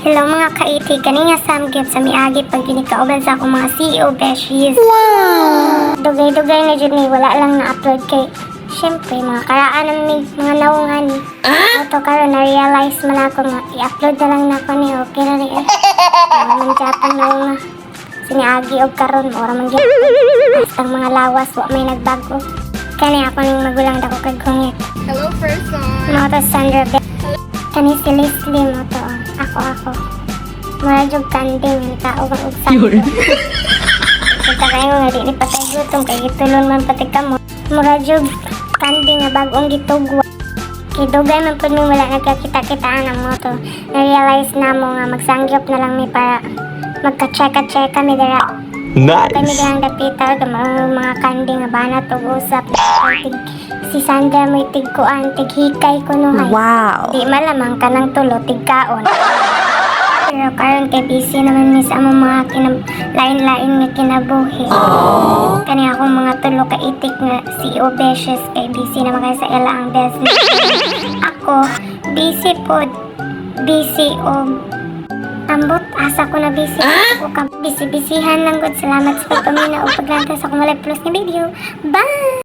Hello mga kaiti, kani nga samgyup sa miagi pag ginikauban sa akong mga CEO beshies. Wow! Dugay-dugay na dyan ni, wala lang na-upload kay syempre mga karaan ng mga naungan. Ito karon na-realize man ako nga i-upload na lang na ako ni okay na rin. Manjatan na nga siniagi og karon ora man gyud. Basta mga lawas wa may nagbago. Kani ako ning magulang dako kag gungit. Hello, person. Mo to Sandra Be. Kani si Leslie mo to. Ako. Mura jug kanding ang tao kang ugsa. Kita kayo nga di ni patay gutom kay gitulon man pati kamo. Mura jug kanding nga bagong gitugwa. Kay dugay man pud mi wala nagkakita-kitaan ang mo to. Na-realize na mo nga magsangyop na lang mi para magka-check kami dira. Kami lang dapita ka mga kanding nga banat ug usap. Si Sandra mo'y tigkuan, tighikay ko nuhay. Wow. Di malamang ka ng tulo, tigkaon. Pero karon kay busy naman mi sa among mga lain-lain nga kinabuhi. Kani akong mga tulo ka itik nga CEO Beshes kay busy naman kayo sa ila ang business. Ako, busy pod. Busy og ambot, asa ko na busy. Ako ka busy-busyhan lang gud. Salamat sa pagpamina o paglantas sa akong live plus nga video. Bye!